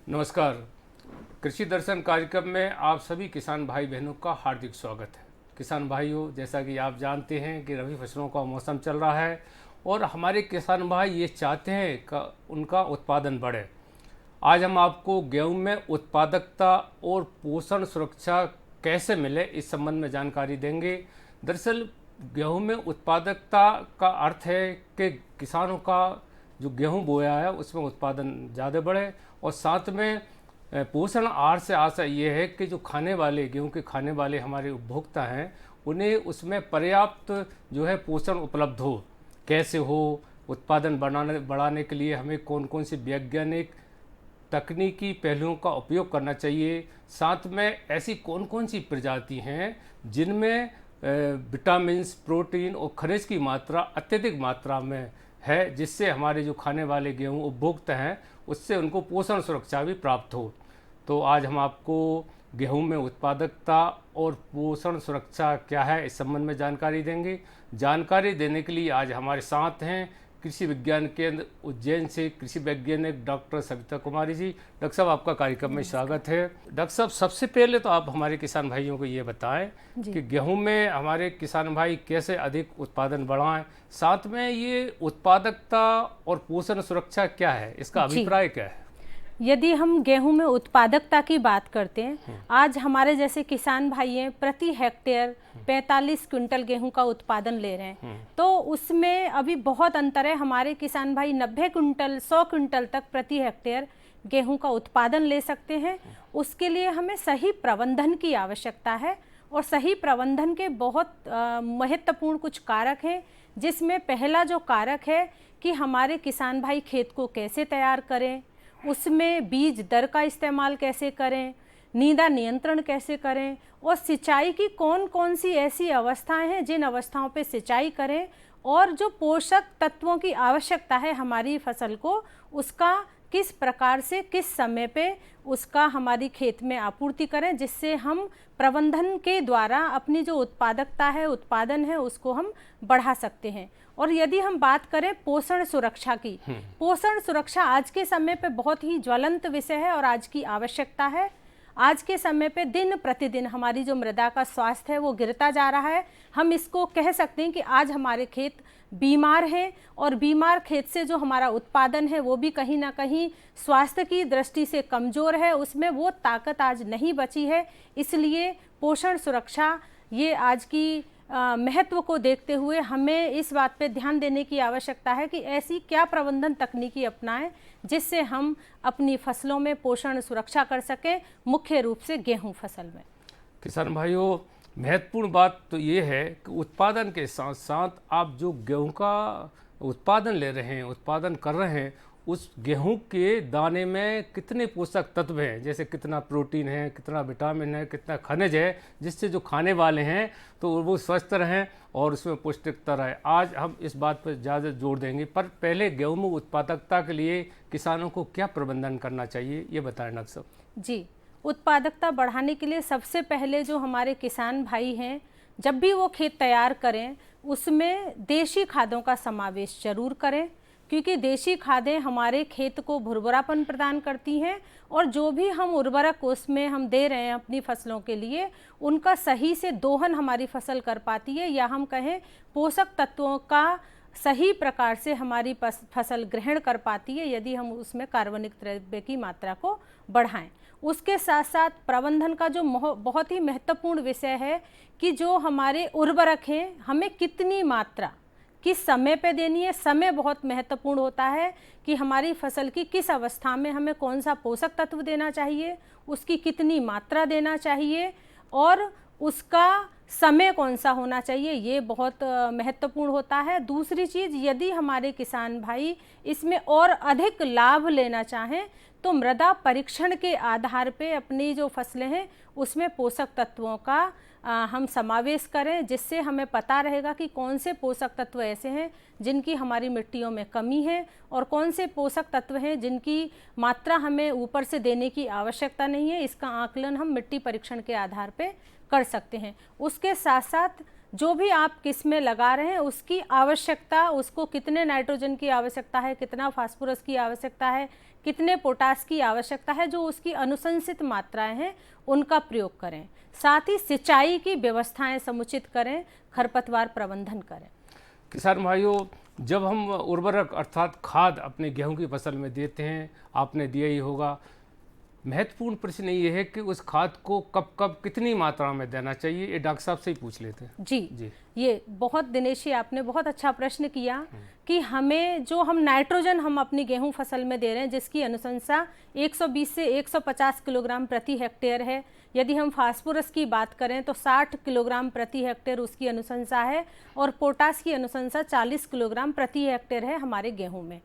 नमस्कार। कृषि दर्शन कार्यक्रम में आप सभी किसान भाई बहनों का हार्दिक स्वागत है। किसान भाइयों, जैसा कि आप जानते हैं कि रबी फसलों का मौसम चल रहा है और हमारे किसान भाई ये चाहते हैं कि उनका उत्पादन बढ़े। आज हम आपको गेहूं में उत्पादकता और पोषण सुरक्षा कैसे मिले इस संबंध में जानकारी देंगे। दरअसल गेहूं में उत्पादकता का अर्थ है कि किसानों का जो गेहूं बोया है उसमें उत्पादन ज़्यादा बढ़े, और साथ में पोषण आहार से आशा ये है कि जो खाने वाले गेहूं के खाने वाले हमारे उपभोक्ता हैं उन्हें उसमें पर्याप्त जो है पोषण उपलब्ध हो। कैसे हो, उत्पादन बढ़ाने के लिए हमें कौन कौन सी वैज्ञानिक तकनीकी पहलुओं का उपयोग करना चाहिए, साथ में ऐसी कौन कौन सी प्रजाति हैं जिनमें विटामिन्स, प्रोटीन और खनिज की मात्रा अत्यधिक मात्रा में है, जिससे हमारे जो खाने वाले गेहूं उपभोक्ता हैं उससे उनको पोषण सुरक्षा भी प्राप्त हो। तो आज हम आपको गेहूं में उत्पादकता और पोषण सुरक्षा क्या है इस संबंध में जानकारी देंगे। जानकारी देने के लिए आज हमारे साथ हैं कृषि विज्ञान केंद्र उज्जैन से कृषि वैज्ञानिक डॉक्टर सविता कुमारी जी। डॉक्टर साहब, आपका कार्यक्रम में स्वागत है। डॉक्टर साहब, सबसे पहले तो आप हमारे किसान भाइयों को ये बताएं कि गेहूं में हमारे किसान भाई कैसे अधिक उत्पादन बढ़ाएं, साथ में ये उत्पादकता और पोषण सुरक्षा क्या है, इसका अभिप्राय क्या है? यदि हम गेहूं में उत्पादकता की बात करते हैं, आज हमारे जैसे किसान भाई हैं प्रति हेक्टेयर 45 क्विंटल गेहूं का उत्पादन ले रहे हैं, तो उसमें अभी बहुत अंतर है। हमारे किसान भाई 90 क्विंटल 100 क्विंटल तक प्रति हेक्टेयर गेहूं का उत्पादन ले सकते हैं। उसके लिए हमें सही प्रबंधन की आवश्यकता है, और सही प्रबंधन के बहुत महत्वपूर्ण कुछ कारक हैं, जिसमें पहला जो कारक है कि हमारे किसान भाई खेत को कैसे तैयार करें, उसमें बीज दर का इस्तेमाल कैसे करें, नींदा नियंत्रण कैसे करें, और सिंचाई की कौन कौन सी ऐसी अवस्थाएं हैं जिन अवस्थाओं पे सिंचाई करें, और जो पोषक तत्वों की आवश्यकता है हमारी फसल को, उसका किस प्रकार से किस समय पे उसका हमारी खेत में आपूर्ति करें, जिससे हम प्रबंधन के द्वारा अपनी जो उत्पादकता है, उत्पादन है, उसको हम बढ़ा सकते हैं। और यदि हम बात करें पोषण सुरक्षा की, पोषण सुरक्षा आज के समय पे बहुत ही ज्वलंत विषय है और आज की आवश्यकता है। आज के समय पे दिन प्रतिदिन हमारी जो मृदा का स्वास्थ्य है वो गिरता जा रहा है। हम इसको कह सकते हैं कि आज हमारे खेत बीमार हैं, और बीमार खेत से जो हमारा उत्पादन है वो भी कहीं ना कहीं स्वास्थ्य की दृष्टि से कमज़ोर है, उसमें वो ताकत आज नहीं बची है। इसलिए पोषण सुरक्षा ये आज की महत्व को देखते हुए हमें इस बात पे ध्यान देने की आवश्यकता है कि ऐसी क्या प्रबंधन तकनीकी अपनाएं जिससे हम अपनी फसलों में पोषण सुरक्षा कर सकें, मुख्य रूप से गेहूं फसल में। किसान भाइयों, महत्वपूर्ण बात तो ये है कि उत्पादन के साथ साथ आप जो गेहूं का उत्पादन ले रहे हैं, उत्पादन कर रहे हैं, उस गेहूं के दाने में कितने पोषक तत्व हैं, जैसे कितना प्रोटीन है, कितना विटामिन है, कितना खनिज है, जिससे जो खाने वाले हैं तो वो स्वस्थ रहें और उसमें पौष्टिकता रहे। आज हम इस बात पर ज़्यादा जोर देंगे, पर पहले गेहूं में उत्पादकता के लिए किसानों को क्या प्रबंधन करना चाहिए, ये बताएं डॉक्टर साहब। जी, उत्पादकता बढ़ाने के लिए सबसे पहले जो हमारे किसान भाई हैं, जब भी वो खेत तैयार करें उसमें देशी खादों का समावेश जरूर करें, क्योंकि देशी खादें हमारे खेत को भुरभुरापन प्रदान करती हैं, और जो भी हम उर्वरक उसमें हम दे रहे हैं अपनी फसलों के लिए, उनका सही से दोहन हमारी फसल कर पाती है, या हम कहें पोषक तत्वों का सही प्रकार से हमारी फसल ग्रहण कर पाती है, यदि हम उसमें कार्बनिक द्रव्य की मात्रा को बढ़ाएं। उसके साथ साथ प्रबंधन का जो बहुत ही महत्वपूर्ण विषय है कि जो हमारे उर्वरक हैं हमें कितनी मात्रा किस समय पे देनी है। समय बहुत महत्वपूर्ण होता है कि हमारी फसल की किस अवस्था में हमें कौन सा पोषक तत्व देना चाहिए, उसकी कितनी मात्रा देना चाहिए, और उसका समय कौन सा होना चाहिए, ये बहुत महत्वपूर्ण होता है। दूसरी चीज़, यदि हमारे किसान भाई इसमें और अधिक लाभ लेना चाहें तो मृदा परीक्षण के आधार पे अपनी जो फसलें हैं उसमें पोषक तत्वों का हम समावेश करें, जिससे हमें पता रहेगा कि कौन से पोषक तत्व ऐसे हैं जिनकी हमारी मिट्टियों में कमी है और कौन से पोषक तत्व हैं जिनकी मात्रा हमें ऊपर से देने की आवश्यकता नहीं है। इसका आकलन हम मिट्टी परीक्षण के आधार पे कर सकते हैं। उसके साथ साथ जो भी आप किस्में लगा रहे हैं उसकी आवश्यकता, उसको कितने नाइट्रोजन की आवश्यकता है, कितना फास्फोरस की आवश्यकता है, कितने पोटास की आवश्यकता है, जो उसकी अनुशंसित मात्राएं हैं उनका प्रयोग करें। साथ ही सिंचाई की व्यवस्थाएं समुचित करें, खरपतवार प्रबंधन करें। किसान भाइयों, जब हम उर्वरक अर्थात खाद अपने गेहूं की फसल में देते हैं, आपने दिया ही होगा, महत्वपूर्ण प्रश्न ये है कि उस खाद को कब कब कितनी मात्रा में देना चाहिए, ये डॉक्टर साहब से ही पूछ लेते हैं। जी, ये बहुत दिनेशी आपने बहुत अच्छा प्रश्न किया कि हमें जो हम नाइट्रोजन हम अपनी गेहूं फसल में दे रहे हैं जिसकी अनुशंसा 120 से 150 किलोग्राम प्रति हेक्टेयर है। यदि हम फास्फोरस की बात करें तो 60 किलोग्राम प्रति हेक्टेयर उसकी अनुशंसा है और पोटास की अनुशंसा 40 किलोग्राम प्रति हेक्टेयर है हमारे गेहूं में।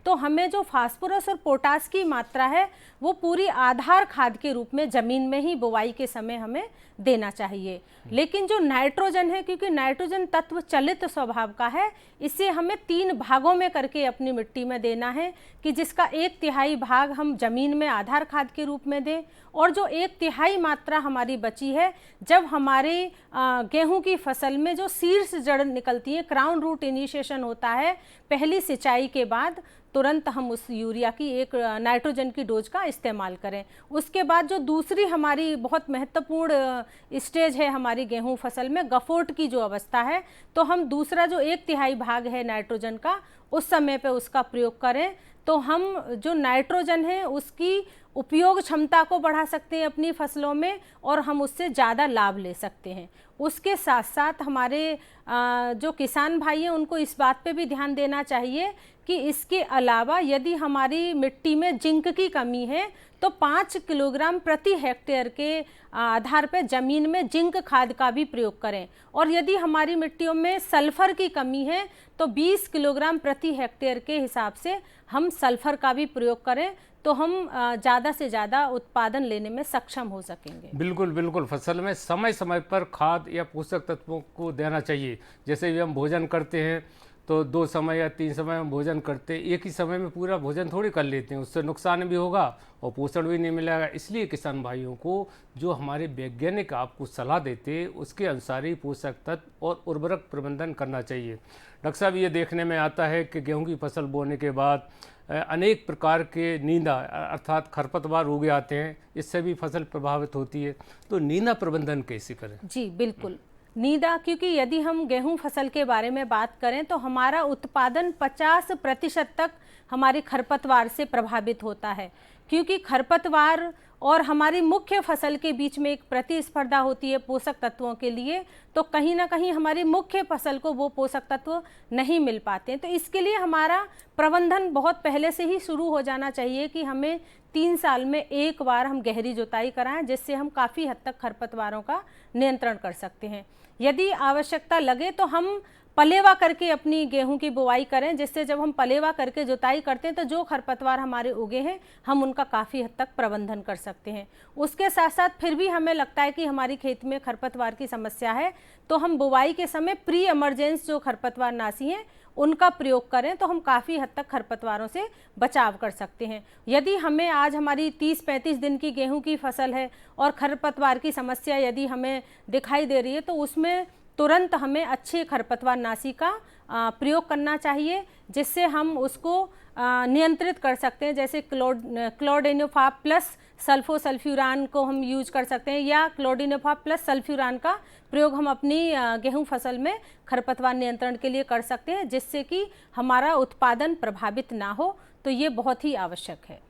तो हमें जो फास्फोरस और पोटास की मात्रा है वो पूरी आधार खाद के रूप में ज़मीन में ही बुवाई के समय हमें देना चाहिए। लेकिन जो नाइट्रोजन है, क्योंकि नाइट्रोजन तत्व चलित स्वभाव का है, इसे हमें 3 भागों में करके अपनी मिट्टी में देना है कि जिसका 1/3 भाग हम ज़मीन में आधार खाद के रूप में दें और जो 1/3 मात्रा हमारी बची है जब हमारी गेहूं की फसल में जो शीर्ष जड़ निकलती है, क्राउन रूट इनिशिएशन होता है, पहली सिंचाई के बाद तुरंत हम उस यूरिया की एक नाइट्रोजन की डोज का इस्तेमाल करें। उसके बाद जो दूसरी हमारी बहुत महत्वपूर्ण स्टेज है हमारी गेहूं फसल में, गफोट की जो अवस्था है, तो हम दूसरा जो 1/3 भाग है नाइट्रोजन का उस समय पे उसका प्रयोग करें तो हम जो नाइट्रोजन है उसकी उपयोग क्षमता को बढ़ा सकते हैं अपनी फसलों में और हम उससे ज़्यादा लाभ ले सकते हैं। उसके साथ साथ हमारे जो किसान भाई हैं उनको इस बात पे भी ध्यान देना चाहिए कि इसके अलावा यदि हमारी मिट्टी में जिंक की कमी है तो 5 किलोग्राम प्रति हेक्टेयर के आधार पर ज़मीन में जिंक खाद का भी प्रयोग करें और यदि हमारी मिट्टियों में सल्फर की कमी है तो 20 किलोग्राम प्रति हेक्टेयर के हिसाब से हम सल्फर का भी प्रयोग करें तो हम ज़्यादा से ज़्यादा उत्पादन लेने में सक्षम हो सकेंगे। बिल्कुल बिल्कुल, फसल में समय समय पर खाद या पोषक तत्वों को देना चाहिए। जैसे भी हम भोजन करते हैं तो 2 समय या 3 समय हम भोजन करते हैं, एक ही समय में पूरा भोजन थोड़ी कर लेते हैं, उससे नुकसान भी होगा और पोषण भी नहीं मिलेगा। इसलिए किसान भाइयों को जो हमारे वैज्ञानिक आपको सलाह देते उसके अनुसार ही पोषक तत्व और उर्वरक प्रबंधन करना चाहिए। डॉक्टर साहब, ये देखने में आता है कि गेहूं की फसल बोने के बाद अनेक प्रकार के नींदा अर्थात खरपतवार उगे आते हैं, इससे भी फसल प्रभावित होती है, तो नींदा प्रबंधन कैसे करें? जी बिल्कुल, नींदा, क्योंकि यदि हम गेहूं फसल के बारे में बात करें तो हमारा उत्पादन 50% तक हमारी खरपतवार से प्रभावित होता है, क्योंकि खरपतवार और हमारी मुख्य फसल के बीच में एक प्रतिस्पर्धा होती है पोषक तत्वों के लिए, तो कहीं ना कहीं हमारी मुख्य फसल को वो पोषक तत्व नहीं मिल पाते हैं। तो इसके लिए हमारा प्रबंधन बहुत पहले से ही शुरू हो जाना चाहिए कि हमें 3 साल में एक बार हम गहरी जुताई कराएं, जिससे हम काफ़ी हद तक खरपतवारों का नियंत्रण कर सकते हैं। यदि आवश्यकता लगे तो हम पलेवा करके अपनी गेहूं की बुवाई करें, जिससे जब हम पलेवा करके जुताई करते हैं तो जो खरपतवार हमारे उगे हैं हम उनका काफ़ी हद तक प्रबंधन कर सकते हैं। उसके साथ साथ फिर भी हमें लगता है कि हमारी खेत में खरपतवार की समस्या है तो हम बुवाई के समय प्री एमरजेंस जो खरपतवार नाशी हैं उनका प्रयोग करें तो हम काफ़ी हद तक खरपतवारों से बचाव कर सकते हैं। यदि हमें आज हमारी 30-35 दिन की गेहूं की फसल है और खरपतवार की समस्या यदि हमें दिखाई दे रही है तो उसमें तुरंत हमें अच्छे खरपतवार नाशी का प्रयोग करना चाहिए, जिससे हम उसको नियंत्रित कर सकते हैं। जैसे क्लोर्डिनोफास प्लस सल्फोसल्फ्यूरान को हम यूज कर सकते हैं या क्लोर्डिनोफास प्लस सल्फ्यूरान का प्रयोग हम अपनी गेहूं फसल में खरपतवार नियंत्रण के लिए कर सकते हैं, जिससे कि हमारा उत्पादन प्रभावित ना हो। तो ये बहुत ही आवश्यक है।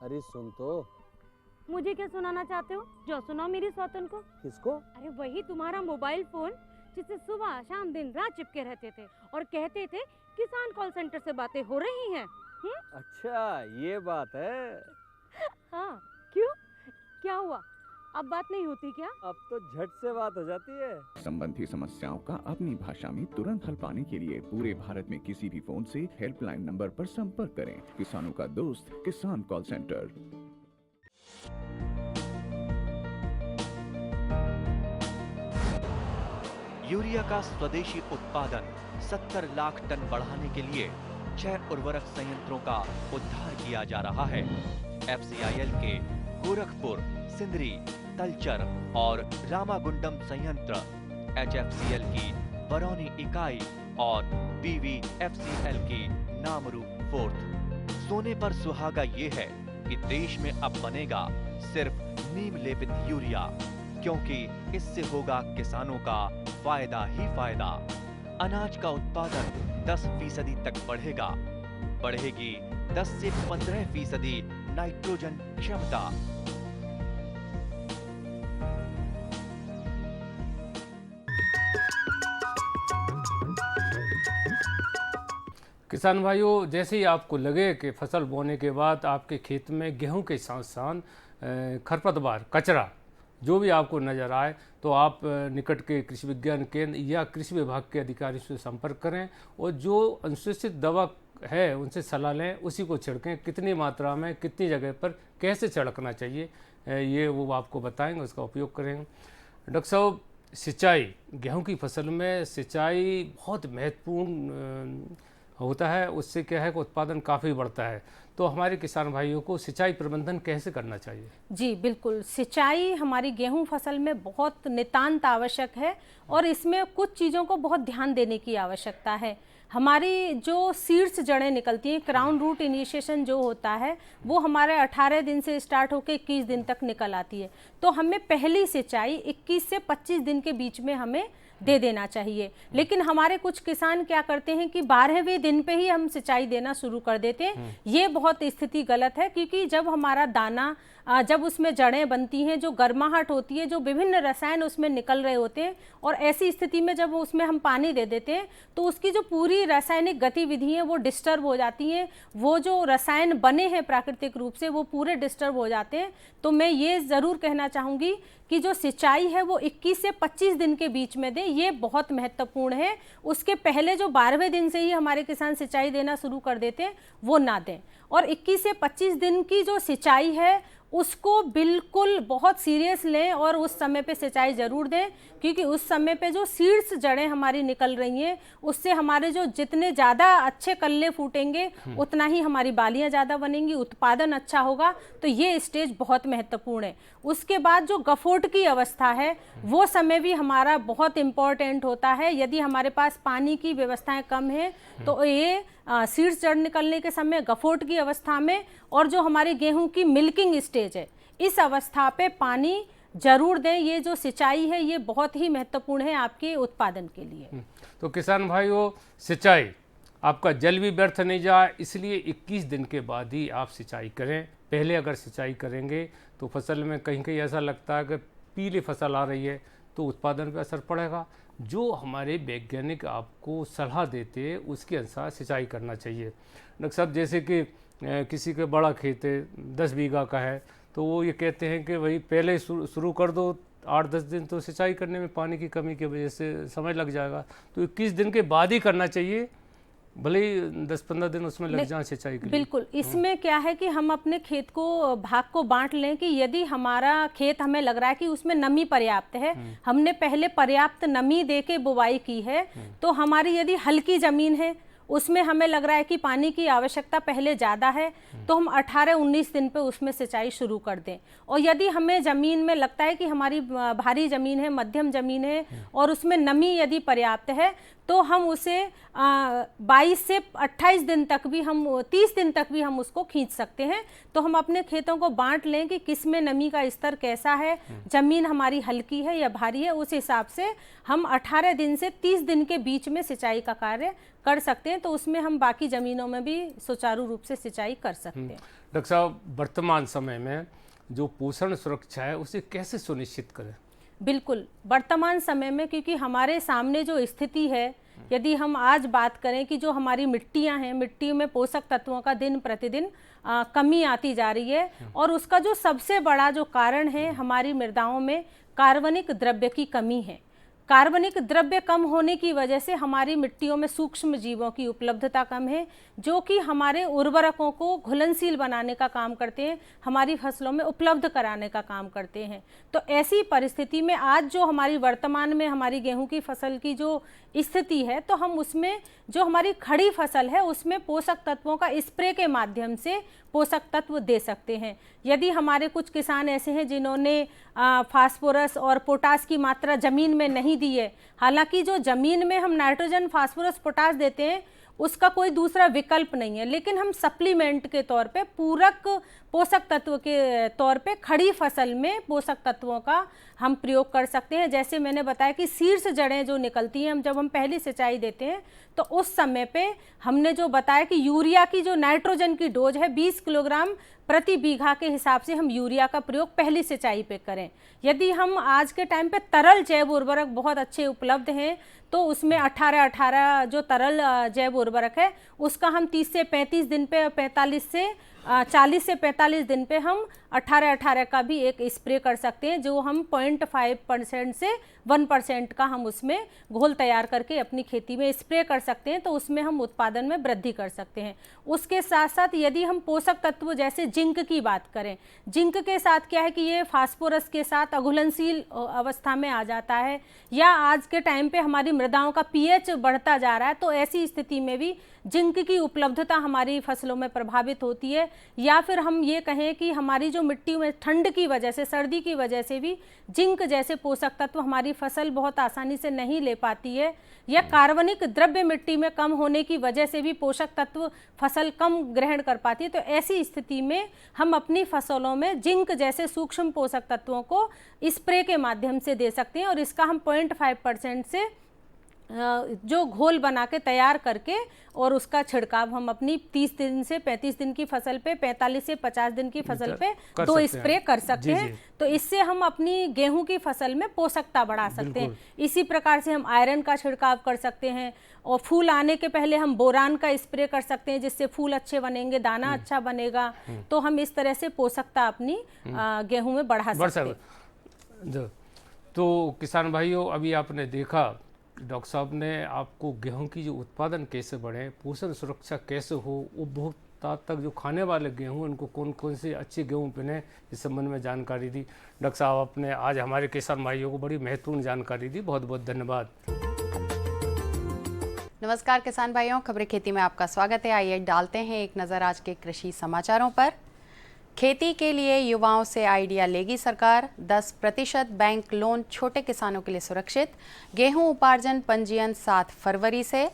अरे सुन तो। मुझे क्या सुनाना चाहते हो? जो सुनाओ मेरी सौतन को। किसको? अरे वही तुम्हारा मोबाइल फोन जिससे सुबह शाम दिन रात चिपके रहते थे और कहते थे किसान कॉल सेंटर से बातें हो रही हैं। अच्छा ये बात है। हाँ, क्यों? क्या हुआ, अब बात नहीं होती क्या? अब तो झट से बात हो जाती है। संबंधी समस्याओं का अपनी भाषा में तुरंत हल पाने के लिए पूरे भारत में किसी भी फोन से हेल्पलाइन नंबर पर संपर्क करें। किसानों का दोस्त किसान कॉल सेंटर। यूरिया का स्वदेशी उत्पादन 70 लाख टन बढ़ाने के लिए 6 उर्वरक संयंत्रों का उद्धार किया जा रहा है। FCIL के गोरखपुर, सिंदरी, तलचर और रामागुंडम संयंत्र, HFCL की बरौनी इकाई और BVFCL की नामरू फोर्थ। सोने पर सुहागा ये है कि देश में अब बनेगा सिर्फ नीम लेपित यूरिया, क्योंकि इससे होगा किसानों का फायदा ही फायदा। अनाज का उत्पादन 10% तक बढ़ेगा। बढ़ेगी 10 से 15% नाइट्रोजन क्षमता। किसान भाइयों, जैसे ही आपको लगे कि फसल बोने के बाद आपके खेत में गेहूं के साथ साथ खरपतवार, कचरा जो भी आपको नज़र आए, तो आप निकट के कृषि विज्ञान केंद्र या कृषि विभाग के अधिकारी से संपर्क करें और जो अनुशंसित दवा है उनसे सलाह लें, उसी को छिड़कें। कितनी मात्रा में, कितनी जगह पर, कैसे छिड़कना चाहिए, ये वो आपको बताएंगे, उसका उपयोग करेंगे। डॉक्टर साहब, सिंचाई, गेहूं की फसल में सिंचाई बहुत महत्वपूर्ण होता है। उससे क्या है कि उत्पादन काफ़ी बढ़ता है। तो हमारे किसान भाइयों को सिंचाई प्रबंधन कैसे करना चाहिए? जी बिल्कुल, सिंचाई हमारी गेहूं फसल में बहुत नितांत आवश्यक है और इसमें कुछ चीज़ों को बहुत ध्यान देने की आवश्यकता है। हमारी जो शीर्ष जड़ें निकलती हैं, क्राउन रूट इनिशिएशन जो होता है, वो हमारे 18 दिन से स्टार्ट होकर 21 दिन तक निकल आती है। तो हमें पहली सिंचाई 21 से 25 दिन के बीच में हमें दे देना चाहिए। लेकिन हमारे कुछ किसान क्या करते हैं कि 12वें दिन पे ही हम सिंचाई देना शुरू कर देते हैं। ये बहुत स्थिति गलत है, क्योंकि जब हमारा दाना जब उसमें जड़ें बनती हैं, जो गर्माहट होती है, जो विभिन्न रसायन उसमें निकल रहे होते हैं, और ऐसी स्थिति में जब उसमें हम पानी दे देते हैं तो उसकी जो पूरी रासायनिक गतिविधि है वो डिस्टर्ब हो जाती हैं। वो जो रसायन बने हैं प्राकृतिक रूप से वो पूरे डिस्टर्ब हो जाते हैं। तो मैं ये ज़रूर कहना चाहूँगी कि जो सिंचाई है वो 21 से 25 दिन के बीच में दें, ये बहुत महत्वपूर्ण है। उसके पहले जो 12वें दिन से ही हमारे किसान सिंचाई देना शुरू कर देते हैं वो ना दें। और 21 से 25 दिन की जो सिंचाई है उसको बिल्कुल बहुत सीरियस लें और उस समय पे सिंचाई ज़रूर दें, क्योंकि उस समय पे जो शीर्ष जड़ें हमारी निकल रही हैं उससे हमारे जो जितने ज़्यादा अच्छे कल्ले फूटेंगे उतना ही हमारी बालियां ज़्यादा बनेंगी, उत्पादन अच्छा होगा। तो ये स्टेज बहुत महत्वपूर्ण है। उसके बाद जो गफोट की अवस्था है वो समय भी हमारा बहुत इम्पोर्टेंट होता है। यदि हमारे पास पानी की व्यवस्थाएं कम है तो ये शीर्ष जड़ निकलने के समय, गफोट की अवस्था में, और जो हमारे गेहूं की मिल्किंग स्टेज है, इस अवस्था पे पानी जरूर दें। ये जो सिंचाई है ये बहुत ही महत्वपूर्ण है आपके उत्पादन के लिए। तो किसान भाइयों, सिंचाई, आपका जल भी व्यर्थ नहीं जाए, इसलिए 21 दिन के बाद ही आप सिंचाई करें। पहले अगर सिंचाई करेंगे तो फसल में कहीं कहीं ऐसा लगता है कि पीली फसल आ रही है तो उत्पादन पर असर पड़ेगा। जो हमारे वैज्ञानिक आपको सलाह देते हैं उसके अनुसार सिंचाई करना चाहिए। डॉक्टर साहब, जैसे कि किसी का बड़ा खेत है, 10 बीघा का है, तो वो ये कहते हैं कि भाई पहले शुरू कर दो, 8-10 दिन तो सिंचाई करने में पानी की कमी की वजह से समय लग जाएगा, तो 21 दिन के बाद ही करना चाहिए, भले ही 10-15 दिन उसमें लग जाए सिंचाई के लिए। बिल्कुल, इसमें क्या है कि हम अपने खेत को, भाग को बांट लें कि यदि हमारा खेत हमें लग रहा है कि उसमें नमी पर्याप्त है, हमने पहले पर्याप्त नमी दे के बुवाई की है, तो हमारी यदि हल्की ज़मीन है उसमें हमें लग रहा है कि पानी की आवश्यकता पहले ज़्यादा है, तो हम 18-19 दिन पे उसमें सिंचाई शुरू कर दें। और यदि हमें ज़मीन में लगता है कि हमारी भारी ज़मीन है, मध्यम ज़मीन है और उसमें नमी यदि पर्याप्त है, तो हम उसे 22 से 28 दिन तक भी, हम 30 दिन तक भी हम उसको खींच सकते हैं। तो हम अपने खेतों को बांट लें कि किस में नमी का स्तर कैसा है, ज़मीन हमारी हल्की है या भारी है, उस हिसाब से हम 18 दिन से 30 दिन के बीच में सिंचाई का कार्य कर सकते हैं। तो उसमें हम बाकी ज़मीनों में भी सुचारू रूप से सिंचाई कर सकते हैं। डॉक्टर साहब, वर्तमान समय में जो पोषण सुरक्षा है उसे कैसे सुनिश्चित करें? बिल्कुल, वर्तमान समय में क्योंकि हमारे सामने जो स्थिति है यदि हम आज बात करें कि जो हमारी मिट्टियां हैं, मिट्टी में पोषक तत्वों का दिन प्रतिदिन कमी आती जा रही है, और उसका जो सबसे बड़ा जो कारण है हमारी मृदाओं में कार्बनिक द्रव्य की कमी है। कार्बनिक द्रव्य कम होने की वजह से हमारी मिट्टियों में सूक्ष्म जीवों की उपलब्धता कम है, जो कि हमारे उर्वरकों को घुलनशील बनाने का काम करते हैं, हमारी फसलों में उपलब्ध कराने का काम करते हैं। तो ऐसी परिस्थिति में आज जो हमारी वर्तमान में हमारी गेहूं की फसल की जो स्थिति है, तो हम उसमें जो हमारी खड़ी फसल है उसमें पोषक तत्वों का स्प्रे के माध्यम से पोषक तत्व दे सकते हैं। यदि हमारे कुछ किसान ऐसे हैं जिन्होंने फास्फोरस और पोटास की मात्रा ज़मीन में नहीं दी है, हालांकि जो ज़मीन में हम नाइट्रोजन, फास्फोरस, पोटास देते हैं उसका कोई दूसरा विकल्प नहीं है, लेकिन हम सप्लीमेंट के तौर पे, पूरक पोषक तत्व के तौर पे खड़ी फसल में पोषक तत्वों का हम प्रयोग कर सकते हैं। जैसे मैंने बताया कि शीर्ष जड़ें जो निकलती हैं, हम जब हम पहली सिंचाई देते हैं तो उस समय पे हमने जो बताया कि यूरिया की जो नाइट्रोजन की डोज है 20 किलोग्राम प्रति बीघा के हिसाब से हम यूरिया का प्रयोग पहली सिंचाई पे करें। यदि हम आज के टाइम पे तरल जैव उर्वरक बहुत अच्छे उपलब्ध हैं, तो उसमें 18 जो तरल जैव उर्वरक है उसका हम 30 से 35 दिन पे, 40 से 45 दिन पे हम 18 का भी एक स्प्रे कर सकते हैं, जो हम 0.5% से 1% का हम उसमें घोल तैयार करके अपनी खेती में स्प्रे कर सकते हैं, तो उसमें हम उत्पादन में वृद्धि कर सकते हैं। उसके साथ साथ यदि हम पोषक तत्व जैसे जिंक की बात करें, जिंक के साथ क्या है कि ये फास्फोरस के साथ अघुलनशील अवस्था में आ जाता है, या आज के टाइम पे हमारी मृदाओं का पीएच बढ़ता जा रहा है, तो ऐसी स्थिति में भी जिंक की उपलब्धता हमारी फसलों में प्रभावित होती है। या फिर हम ये कहें कि हमारी जो मिट्टी में ठंड की वजह से, सर्दी की वजह से भी जिंक जैसे पोषक तत्व हमारी फसल बहुत आसानी से नहीं ले पाती है, या कार्बनिक द्रव्य मिट्टी में कम होने की वजह से भी पोषक तत्व फसल कम ग्रहण कर पाती है। तो ऐसी स्थिति में हम अपनी फसलों में जिंक जैसे सूक्ष्म पोषक तत्वों को स्प्रे के माध्यम से दे सकते हैं, और इसका हम 0.5% से जो घोल बना के तैयार करके और उसका छिड़काव हम अपनी 30 दिन से 35 दिन की फसल पे, 45 से 50 दिन की फसल पे 2 स्प्रे कर सकते हैं। तो इससे हम अपनी गेहूं की फसल में पोषकता बढ़ा सकते हैं। इसी प्रकार से हम आयरन का छिड़काव कर सकते हैं, और फूल आने के पहले हम बोरान का स्प्रे कर सकते हैं, जिससे फूल अच्छे बनेंगे, दाना अच्छा बनेगा। तो हम इस तरह से पोषकता अपनी गेहूं में बढ़ा सकते हैं। तो किसान भाइयों, अभी आपने देखा डॉक्टर साहब ने आपको गेहूं की जो उत्पादन कैसे बढ़े, पोषण सुरक्षा कैसे हो, उपभोक्ता तक जो खाने वाले गेहूं उनको कौन कौन से अच्छे गेहूं पिने, इस संबंध में जानकारी दी। डॉक्टर साहब आपने आज हमारे किसान भाइयों को बड़ी महत्वपूर्ण जानकारी दी, बहुत बहुत धन्यवाद। नमस्कार किसान भाइयों, खबरें खेती में आपका स्वागत है। आइए डालते हैं एक नज़र आज के कृषि समाचारों पर। खेती के लिए युवाओं से आइडिया लेगी सरकार, 10% बैंक लोन छोटे किसानों के लिए सुरक्षित। गेहूं उपार्जन पंजीयन 7 फरवरी से।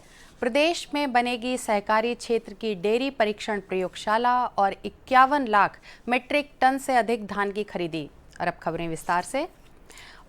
प्रदेश में बनेगी सहकारी क्षेत्र की डेयरी परीक्षण प्रयोगशाला, और 51 लाख मीट्रिक टन से अधिक धान की खरीदी। और अब खबरें विस्तार से।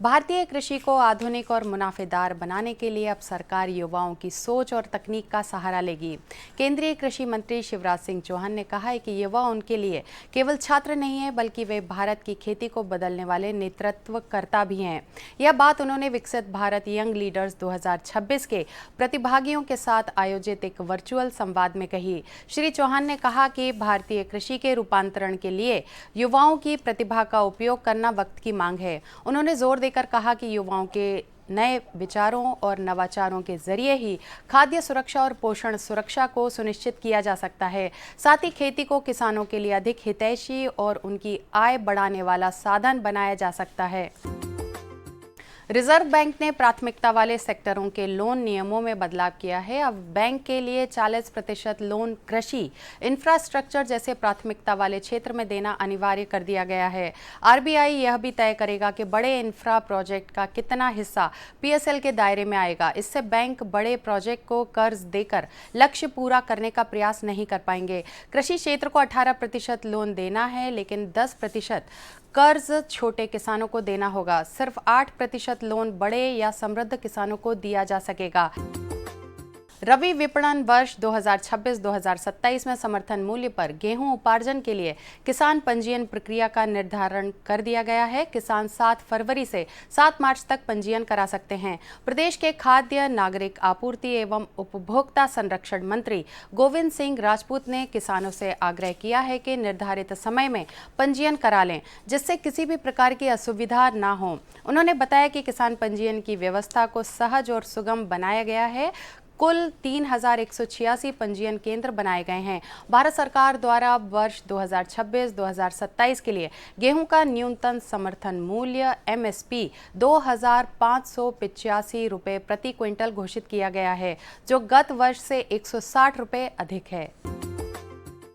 भारतीय कृषि को आधुनिक और मुनाफेदार बनाने के लिए अब सरकार युवाओं की सोच और तकनीक का सहारा लेगी। केंद्रीय कृषि मंत्री शिवराज सिंह चौहान ने कहा है कि युवा उनके लिए केवल छात्र नहीं है, बल्कि वे भारत की खेती को बदलने वाले नेतृत्वकर्ता भी हैं। यह बात उन्होंने विकसित भारत यंग लीडर्स 2026 के प्रतिभागियों के साथ आयोजित एक वर्चुअल संवाद में कही। श्री चौहान ने कहा कि भारतीय कृषि के रूपांतरण के लिए युवाओं की प्रतिभा का उपयोग करना वक्त की मांग है। उन्होंने जोर देकर कहा कि युवाओं के नए विचारों और नवाचारों के जरिए ही खाद्य सुरक्षा और पोषण सुरक्षा को सुनिश्चित किया जा सकता है। साथ ही खेती को किसानों के लिए अधिक हितैषी और उनकी आय बढ़ाने वाला साधन बनाया जा सकता है। रिजर्व बैंक ने प्राथमिकता वाले सेक्टरों के लोन नियमों में बदलाव किया है। अब बैंक के लिए 40% लोन कृषि, इंफ्रास्ट्रक्चर जैसे प्राथमिकता वाले क्षेत्र में देना अनिवार्य कर दिया गया है। आरबीआई यह भी तय करेगा कि बड़े इंफ्रा प्रोजेक्ट का कितना हिस्सा पीएसएल के दायरे में आएगा। इससे बैंक बड़े प्रोजेक्ट को कर्ज देकर लक्ष्य पूरा करने का प्रयास नहीं कर पाएंगे। कृषि क्षेत्र को 18% लोन देना है, लेकिन 10% कर्ज छोटे किसानों को देना होगा। सिर्फ 8% लोन बड़े या समृद्ध किसानों को दिया जा सकेगा। रबी विपणन वर्ष 2026-2027 में समर्थन मूल्य पर गेहूं उपार्जन के लिए किसान पंजीयन प्रक्रिया का निर्धारण कर दिया गया है। किसान 7 फरवरी से 7 मार्च तक पंजीयन करा सकते हैं। प्रदेश के खाद्य नागरिक आपूर्ति एवं उपभोक्ता संरक्षण मंत्री गोविंद सिंह राजपूत ने किसानों से आग्रह किया है कि निर्धारित समय में पंजीयन करा लें, जिससे किसी भी प्रकार की असुविधा ना हो। उन्होंने बताया कि किसान पंजीयन की व्यवस्था को सहज और सुगम बनाया गया है। कुल 3186 पंजीयन केंद्र बनाए गए हैं। भारत सरकार द्वारा वर्ष 2026-2027 के लिए गेहूं का न्यूनतम समर्थन मूल्य MSP 2585 रुपये प्रति क्विंटल घोषित किया गया है, जो गत वर्ष से 160 रुपये अधिक है।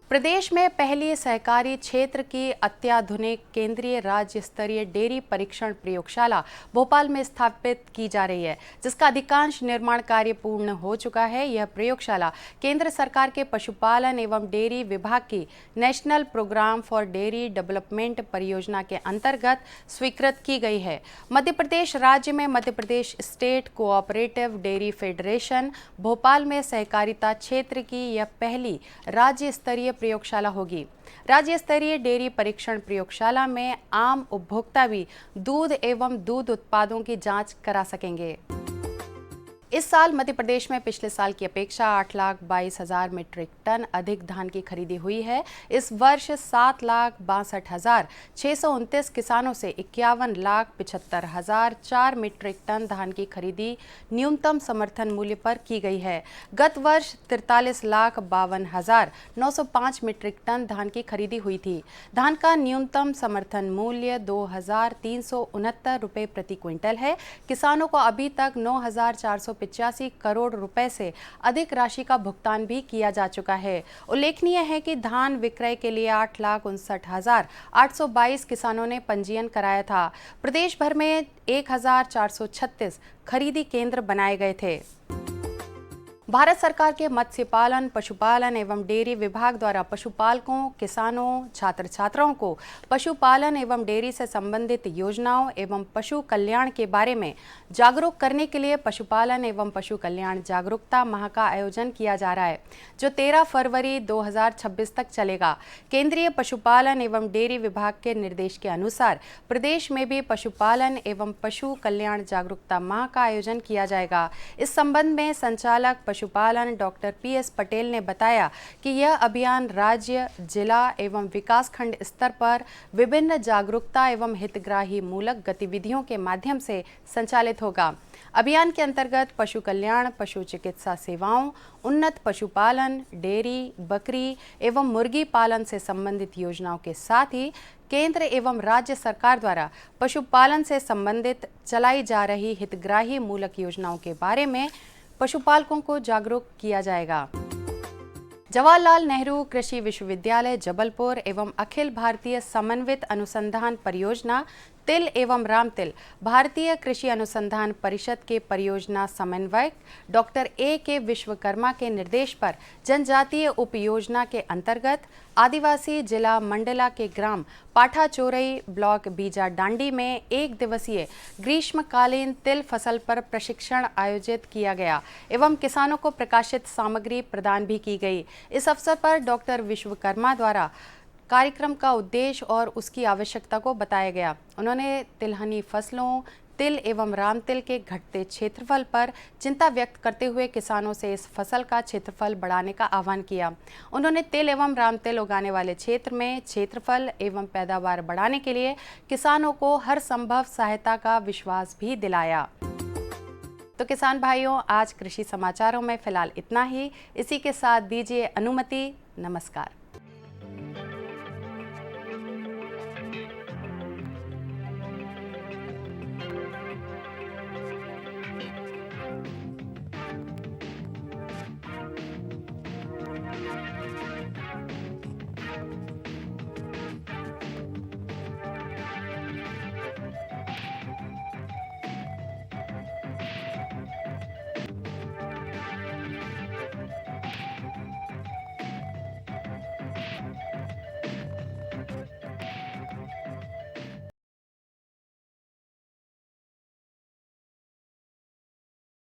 प्रदेश में पहली सहकारी क्षेत्र की अत्याधुनिक केंद्रीय राज्य स्तरीय डेयरी परीक्षण प्रयोगशाला भोपाल में स्थापित की जा रही है, जिसका अधिकांश निर्माण कार्य पूर्ण हो चुका है। यह प्रयोगशाला केंद्र सरकार के पशुपालन एवं डेयरी विभाग की national programme for dairy development परियोजना के अंतर्गत स्वीकृत की गई है। मध्य प्रदेश राज्य में Madhya Pradesh state cooperative dairy federation Bhopal में सहकारिता क्षेत्र की यह पहली राज्य स्तरीय प्रयोगशाला होगी। राज्य स्तरीय डेयरी परीक्षण प्रयोगशाला में आम उपभोक्ता भी दूध एवं दूध उत्पादों की जांच करा सकेंगे। इस साल मध्य प्रदेश में पिछले साल की अपेक्षा 8,22,000 मीट्रिक टन अधिक धान की खरीदी हुई है। इस वर्ष 7,62,629 किसानों से 51,75,004 मीट्रिक टन धान की खरीदी न्यूनतम समर्थन मूल्य पर की गई है। गत वर्ष 43,52,905 मीट्रिक टन धान की खरीदी हुई थी। धान का न्यूनतम समर्थन मूल्य 2,369 रुपये प्रति क्विंटल है। किसानों को अभी तक 9,485 करोड़ रुपए से अधिक राशि का भुगतान भी किया जा चुका है। उल्लेखनीय है कि धान विक्रय के लिए 8,59,822 किसानों ने पंजीयन कराया था। प्रदेश भर में 1,436 खरीदी केंद्र बनाए गए थे। भारत सरकार के मत्स्य पालन, पशुपालन एवं डेयरी विभाग द्वारा पशुपालकों, किसानों, छात्र छात्राओं को पशुपालन एवं डेयरी से संबंधित योजनाओं एवं पशु कल्याण के बारे में जागरूक करने के लिए पशुपालन एवं पशु कल्याण जागरूकता माह का आयोजन किया जा रहा है, जो 13 फरवरी 2026 तक चलेगा। केंद्रीय पशुपालन एवं डेयरी विभाग के निर्देश के अनुसार प्रदेश में भी पशुपालन एवं पशु कल्याण जागरूकता माह का आयोजन किया जाएगा। इस संबंध में संचालक पशुपालन डॉक्टर PS पटेल ने बताया कि यह अभियान राज्य, जिला एवं विकासखंड स्तर पर विभिन्न जागरूकता एवं हितग्राही मूलक गतिविधियों के माध्यम से संचालित होगा। अभियान के अंतर्गत पशु कल्याण, पशु चिकित्सा सेवाओं, उन्नत पशुपालन, डेयरी, बकरी एवं मुर्गी पालन से संबंधित योजनाओं के साथ ही केंद्र एवं राज्य सरकार द्वारा पशुपालन से संबंधित चलाई जा रही हितग्राही मूलक योजनाओं के बारे में पशुपालकों को जागरूक किया जाएगा। जवाहरलाल नेहरू कृषि विश्वविद्यालय जबलपुर एवं अखिल भारतीय समन्वित अनुसंधान परियोजना तिल एवं रामतिल भारतीय कृषि अनुसंधान परिषद के परियोजना समन्वयक डॉक्टर A.K. विश्वकर्मा के निर्देश पर जनजातीय उपयोजना के अंतर्गत आदिवासी जिला मंडला के ग्राम पाठाचोरई ब्लॉक बीजा डांडी में 1 दिवसीय ग्रीष्मकालीन तिल फसल पर प्रशिक्षण आयोजित किया गया एवं किसानों को प्रकाशित सामग्री प्रदान भी की गई। इस अवसर पर डॉक्टर विश्वकर्मा द्वारा कार्यक्रम का उद्देश्य और उसकी आवश्यकता को बताया गया। उन्होंने तिलहनी फसलों, तिल एवं रामतिल के घटते क्षेत्रफल पर चिंता व्यक्त करते हुए किसानों से इस फसल का क्षेत्रफल बढ़ाने का आह्वान किया। उन्होंने तिल एवं रामतिल उगाने वाले क्षेत्र में क्षेत्रफल एवं पैदावार बढ़ाने के लिए किसानों को हर संभव सहायता का विश्वास भी दिलाया। तो किसान भाइयों, आज कृषि समाचारों में फिलहाल इतना ही। इसी के साथ दीजिए अनुमति। नमस्कार।